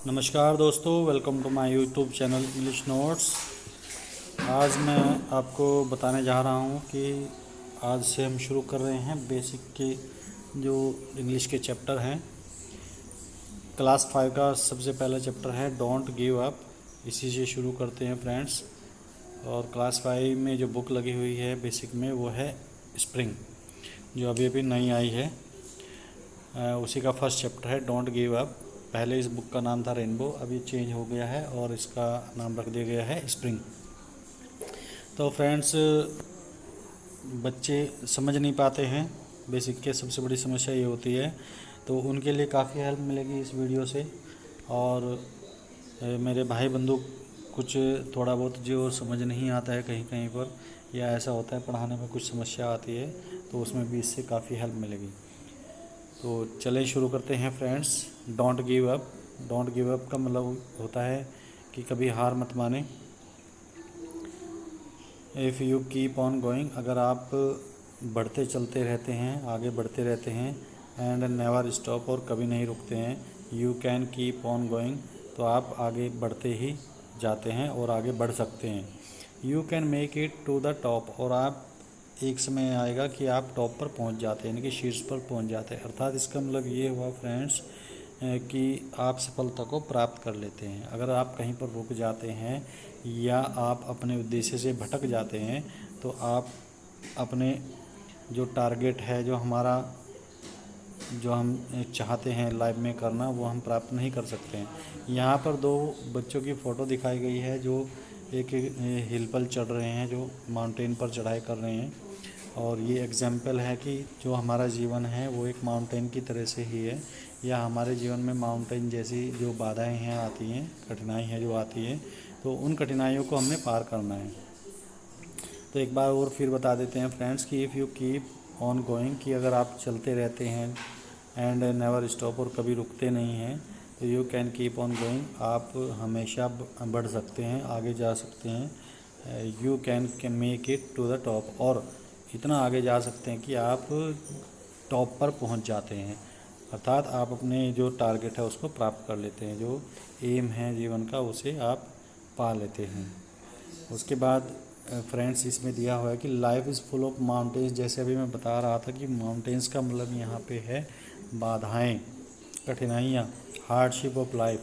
नमस्कार दोस्तों, welcome to my YouTube channel English notes. आज मैं आपको बताने जा रहा हूँ कि आज से हम शुरू कर रहे हैं बेसिक के जो इंग्लिश के चैप्टर हैं। क्लास 5 का सबसे पहला चैप्टर है डोंट गिव अप। इसी से शुरू करते हैं फ्रेंड्स। और क्लास 5 में जो बुक लगी हुई है बेसिक में वो है स्प्रिंग, जो अभी अभी नई आई है। उसी का फर्स्ट चैप्टर है डोंट गिव अप। पहले इस बुक का नाम था रेनबो, अभी चेंज हो गया है और इसका नाम रख दिया गया है स्प्रिंग। तो फ्रेंड्स, बच्चे समझ नहीं पाते हैं, बेसिक के सबसे बड़ी समस्या ये होती है। तो उनके लिए काफ़ी हेल्प मिलेगी इस वीडियो से। और मेरे भाई बंधु कुछ थोड़ा बहुत जो समझ नहीं आता है कहीं कहीं पर, या ऐसा होता है पढ़ाने में कुछ समस्या आती है, तो उसमें भी इससे काफ़ी हेल्प मिलेगी। तो चलें शुरू करते हैं friends. Don't give up. Don't give up का मतलब होता है कि कभी हार मत माने। If you keep on going, अगर आप बढ़ते चलते रहते हैं, आगे बढ़ते रहते हैं। एंड नेवर स्टॉप, और कभी नहीं रुकते हैं। You can keep on going, तो आप आगे बढ़ते ही जाते हैं और आगे बढ़ सकते हैं। You can make it to the top, और आप एक समय आएगा कि आप टॉप पर पहुंच जाते हैं, यानी कि शीर्ष पर पहुंच जाते हैं। अर्थात इसका मतलब ये हुआ फ्रेंड्स कि आप सफलता को प्राप्त कर लेते हैं। अगर आप कहीं पर रुक जाते हैं या आप अपने उद्देश्य से भटक जाते हैं, तो आप अपने जो टारगेट है, जो हम चाहते हैं लाइफ में करना, वो हम प्राप्त नहीं कर सकते हैं। यहाँ पर दो बच्चों की फ़ोटो दिखाई गई है जो एक हिल पर चढ़ रहे हैं, जो माउंटेन पर चढ़ाई कर रहे हैं। और ये एग्जाम्पल है कि जो हमारा जीवन है वो एक माउंटेन की तरह से ही है, या हमारे जीवन में माउंटेन जैसी जो बाधाएं हैं आती हैं, कठिनाई हैं जो आती हैं, तो उन कठिनाइयों को हमने पार करना है। तो एक बार और फिर बता देते हैं फ्रेंड्स कि if you keep on going, कि अगर आप चलते रहते हैं, एंड नेवर स्टॉप, और कभी रुकते नहीं हैं, तो you can keep on going, आप हमेशा बढ़ सकते हैं, आगे जा सकते हैं। You can make it to the top, और इतना आगे जा सकते हैं कि आप टॉप पर पहुंच जाते हैं। अर्थात आप अपने जो टारगेट है उसको प्राप्त कर लेते हैं, जो एम है जीवन का उसे आप पा लेते हैं। उसके बाद फ्रेंड्स इसमें दिया हुआ है कि life is full of mountains. जैसे अभी मैं बता रहा था कि माउंटेन्स का मतलब यहाँ पे है बाधाएं, कठिनाइयाँ, हार्डशिप ऑफ लाइफ,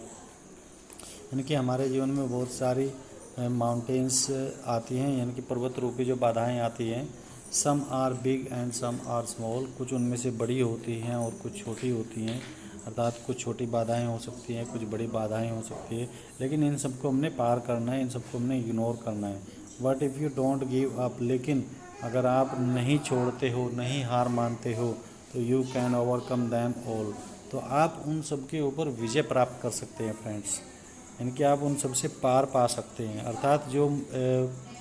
यानी कि हमारे जीवन में बहुत सारी माउंटेन्स आती हैं, यानी कि पर्वत रूपी जो बाधाएं आती हैं। Some are big and some are small, कुछ उनमें से बड़ी होती हैं और कुछ छोटी होती हैं। अर्थात कुछ छोटी बाधाएं हो सकती हैं, कुछ बड़ी बाधाएं हो सकती है, लेकिन इन सबको हमने पार करना है, इन सबको हमने इग्नोर करना है। But if you don't give up, लेकिन अगर आप नहीं छोड़ते हो, नहीं हार मानते हो, तो you can overcome them all, तो आप उन सब के ऊपर विजय प्राप्त कर सकते हैं फ्रेंड्स, यानी कि आप उन सबसे पार पा सकते हैं। अर्थात जो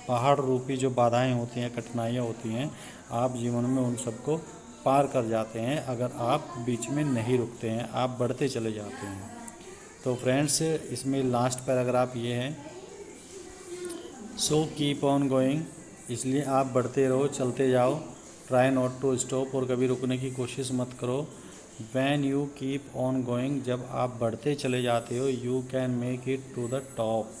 पहाड़ रूपी जो बाधाएं होती हैं, कठिनाइयाँ होती हैं, आप जीवन में उन सबको पार कर जाते हैं अगर आप बीच में नहीं रुकते हैं, आप बढ़ते चले जाते हैं। तो फ्रेंड्स, इसमें लास्ट पैराग्राफ ये है, सो कीप ऑन गोइंग, इसलिए आप बढ़ते रहो, चलते जाओ। ट्राई नॉट टू स्टॉप, और कभी रुकने की कोशिश मत करो। When you keep on going, जब आप बढ़ते चले जाते हो, you can make it to the top,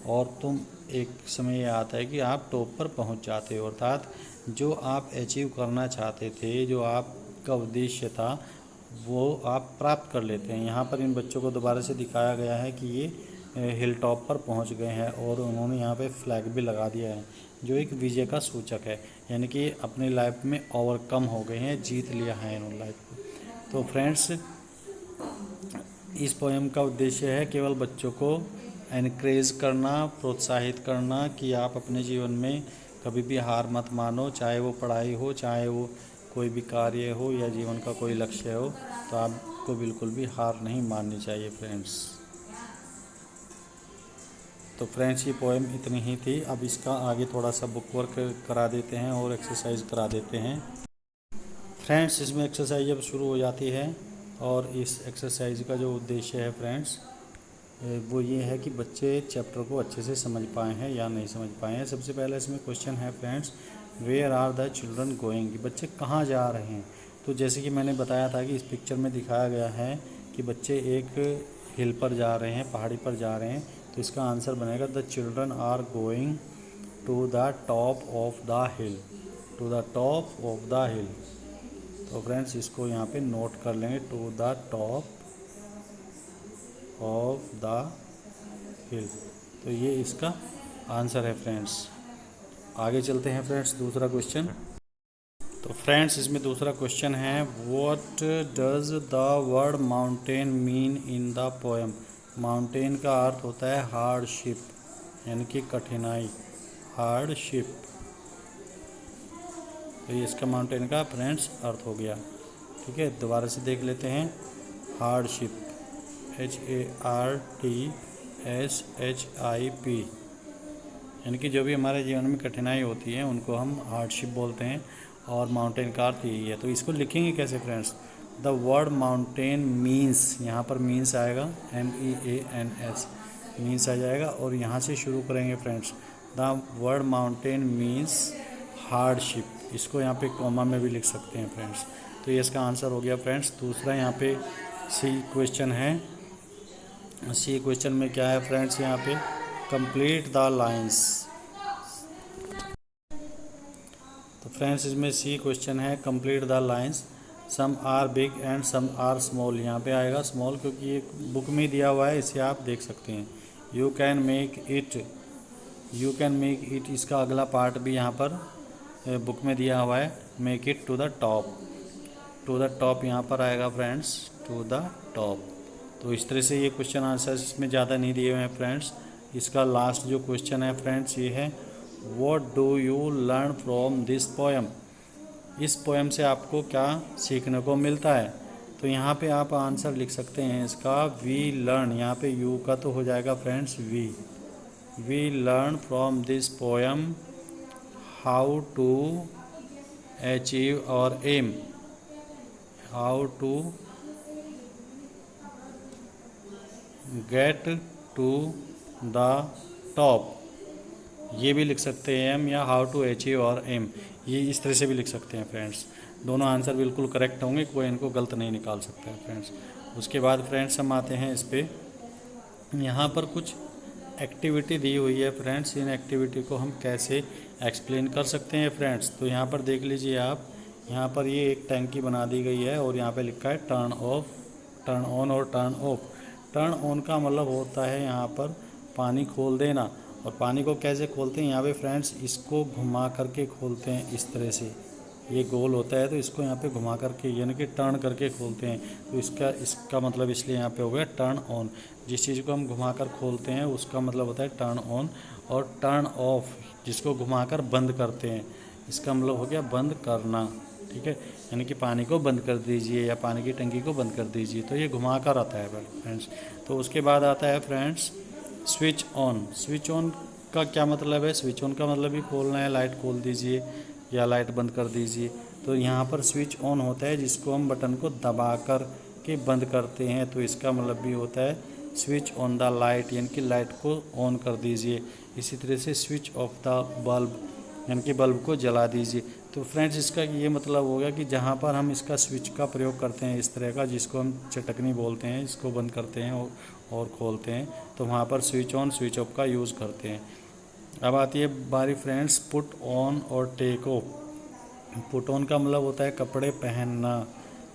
और तुम एक समय यह आता है कि आप टॉप पर पहुंच जाते हो। अर्थात जो आप अचीव करना चाहते थे, जो आपका उद्देश्य था, वो आप प्राप्त कर लेते हैं। यहाँ पर इन बच्चों को दोबारा से दिखाया गया है कि ये हिल टॉप पर पहुंच गए हैं, और उन्होंने यहाँ पे फ्लैग भी लगा दिया है, जो एक विजय का सूचक है, यानी कि अपनी लाइफ में ओवरकम हो गए हैं, जीत लिया है इन्होंने लाइफ को। तो फ्रेंड्स, इस पोएम का उद्देश्य है केवल बच्चों को एनकरेज करना, प्रोत्साहित करना कि आप अपने जीवन में कभी भी हार मत मानो, चाहे वो पढ़ाई हो, चाहे वो कोई भी कार्य हो, या जीवन का कोई लक्ष्य हो, तो आपको बिल्कुल भी हार नहीं माननी चाहिए फ्रेंड्स। तो फ्रेंड्स, ये पोएम इतनी ही थी। अब इसका आगे थोड़ा सा बुक वर्क करा देते हैं और एक्सरसाइज करा देते हैं। फ्रेंड्स, इसमें एक्सरसाइज अब शुरू हो जाती है, और इस एक्सरसाइज का जो उद्देश्य है फ्रेंड्स, वो ये है कि बच्चे चैप्टर को अच्छे से समझ पाए हैं या नहीं समझ पाए हैं। सबसे पहले इसमें क्वेश्चन है friends, where are the children going, बच्चे कहाँ जा रहे हैं। तो जैसे कि मैंने बताया था कि इस पिक्चर में दिखाया गया है कि बच्चे एक हिल पर जा रहे हैं, पहाड़ी पर जा रहे हैं, तो इसका आंसर बनेगा the children are going to the top of the hill, to the top of the hill. तो फ्रेंड्स इसको यहाँ पे नोट कर लेंगे, to the top of the hill. तो ये इसका आंसर है फ्रेंड्स। आगे चलते हैं फ्रेंड्स दूसरा क्वेश्चन। तो फ्रेंड्स इसमें दूसरा क्वेश्चन है, what does the word mountain mean in the poem. Mountain का अर्थ होता है हार्डशिप, यानी कि कठिनाई, हार्डशिप। तो ये इसका माउंटेन का फ्रेंड्स अर्थ हो गया। ठीक है, दोबारा से देख लेते हैं। हार्डशिप, HARDSHIP, यानी कि जो भी हमारे जीवन में कठिनाई होती है उनको हम हार्डशिप बोलते हैं, और माउंटेन का अर्थ यही है। तो इसको लिखेंगे कैसे friends. The word mountain means, यहाँ पर मीन्स आएगा, MEANS, मीन्स आ जाएगा, और यहाँ से शुरू करेंगे friends. The word mountain means hardship, इसको यहाँ पे कॉमा में भी लिख सकते हैं फ्रेंड्स। तो ये इसका आंसर हो गया फ्रेंड्स। दूसरा यहाँ पे सी क्वेश्चन है। सी क्वेश्चन में क्या है फ्रेंड्स, यहाँ पे कंप्लीट द लाइन्स। तो फ्रेंड्स इसमें सी क्वेश्चन है, complete the lines, some are big and some are small. यहाँ पे आएगा स्मॉल क्योंकि ये बुक में दिया हुआ है, इसे आप देख सकते हैं। You can make it, you can make it, इसका अगला पार्ट भी यहाँ पर बुक में दिया हुआ है, make it to the top. To the top यहाँ पर आएगा फ्रेंड्स, टू द टॉप। तो इस तरह से ये क्वेश्चन आंसर इसमें ज़्यादा नहीं दिए हुए हैं फ्रेंड्स। इसका लास्ट जो क्वेश्चन है फ्रेंड्स ये है, what do you learn from this poem. इस पोएम से आपको क्या सीखने को मिलता है। तो यहाँ पे आप आंसर लिख सकते हैं इसका, वी लर्न, यहाँ पे यू का तो हो जाएगा friends we learn from this poem how to achieve our aim, how to get to the top, ये भी लिख सकते हैं एम, या how to achieve our aim, ये इस तरह से भी लिख सकते हैं फ्रेंड्स। दोनों आंसर बिल्कुल करेक्ट होंगे, कोई इनको गलत नहीं निकाल सकता है फ्रेंड्स। उसके बाद फ्रेंड्स हम आते हैं इस पर, यहाँ पर कुछ एक्टिविटी दी हुई है फ्रेंड्स, इन एक्टिविटी को हम कैसे एक्सप्लेन कर सकते हैं फ्रेंड्स। तो यहाँ पर देख लीजिए आप, यहाँ पर ये एक टैंकी बना दी गई है और यहाँ पे लिखा है टर्न ऑफ, टर्न ऑन और टर्न ऑफ। टर्न ऑन का मतलब होता है यहाँ पर पानी खोल देना, और पानी को कैसे खोलते हैं यहाँ पे फ्रेंड्स, इसको घुमा करके खोलते हैं इस तरह से, ये गोल होता है तो इसको यहाँ पे घुमा करके यानी कि टर्न करके खोलते हैं। तो इसका मतलब इसलिए यहाँ पे हो गया टर्न ऑन। जिस चीज़ को हम घुमा कर खोलते हैं उसका मतलब होता है टर्न ऑन, और टर्न ऑफ जिसको घुमा कर बंद करते हैं, इसका मतलब हो गया बंद करना। ठीक है, यानी कि पानी को बंद कर दीजिए या पानी की टंकी को बंद कर दीजिए, तो ये घुमा कर आता है फ्रेंड्स। तो उसके बाद आता है friends switch on. Switch on का क्या मतलब है, स्विच ऑन का मतलब ही खोलना है, लाइट खोल दीजिए या लाइट बंद कर दीजिए। तो यहाँ पर स्विच ऑन होता है जिसको हम बटन को दबा कर के बंद करते हैं, तो इसका मतलब भी होता है स्विच ऑन द लाइट, यानी कि लाइट को ऑन कर दीजिए। इसी तरह से स्विच ऑफ द बल्ब, यानी कि बल्ब को जला दीजिए। तो फ्रेंड्स इसका ये मतलब हो गया कि जहाँ पर हम इसका स्विच का प्रयोग करते हैं इस तरह का, जिसको हम चटकनी बोलते हैं, इसको बंद करते हैं और खोलते हैं, तो वहाँ पर स्विच ऑन स्विच ऑफ का यूज़ करते हैं। अब आती है बारी फ्रेंड्स पुट ऑन और टेक ऑफ। पुट ऑन का मतलब होता है कपड़े पहनना,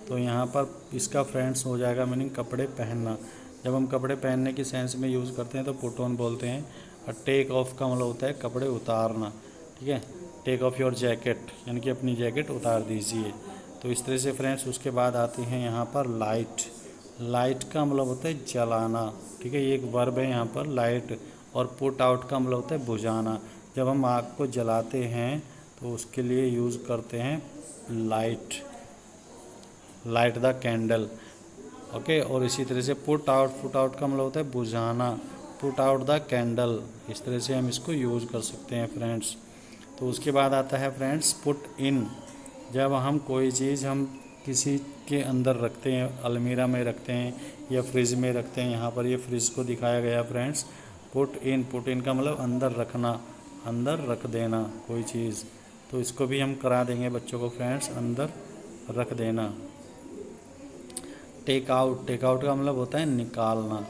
तो यहाँ पर इसका फ्रेंड्स हो जाएगा मीनिंग कपड़े पहनना। जब हम कपड़े पहनने की सेंस में यूज़ करते हैं तो पुट ऑन बोलते हैं। और टेक ऑफ का मतलब होता है कपड़े उतारना। ठीक है, टेक ऑफ योर जैकेट, यानी कि अपनी जैकेट उतार दीजिए। तो इस तरह से फ्रेंड्स उसके बाद आती हैं यहाँ पर लाइट। लाइट का मतलब होता है जलाना। ठीक है, ये एक वर्ब है यहाँ पर लाइट। और पुट आउट का मतलब होता है बुझाना। जब हम आग को जलाते हैं तो उसके लिए यूज़ करते हैं light, light the candle. Okay, और इसी तरह से पुट आउट का मतलब होता है बुझाना, पुट आउट द कैंडल। इस तरह से हम इसको यूज़ कर सकते हैं फ्रेंड्स। तो उसके बाद आता है फ्रेंड्स पुट इन। जब हम कोई चीज़ हम किसी के अंदर रखते हैं, अलमीरा में रखते हैं या फ्रिज में रखते हैं, यहाँ पर ये फ्रिज को दिखाया गया फ्रेंड्स। पुट इन का मतलब अंदर रखना, अंदर रख देना कोई चीज़। तो इसको भी हम करा देंगे बच्चों को फ्रेंड्स, अंदर रख देना। टेक आउट का मतलब होता है निकालना।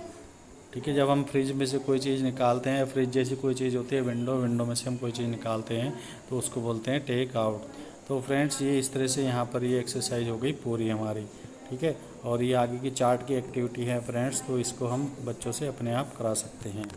ठीक है। जब हम फ्रिज में से कोई चीज़ निकालते हैं, फ्रिज जैसी कोई चीज़ होती है, विंडो में से हम कोई चीज़ निकालते हैं तो उसको बोलते हैं टेक आउट। तो फ्रेंड्स ये इस तरह से यहाँ पर ये एक्सरसाइज हो गई पूरी हमारी, ठीक है। और ये आगे की चार्ट की एक्टिविटी है फ्रेंड्स, तो इसको हम बच्चों से अपने आप करा सकते हैं।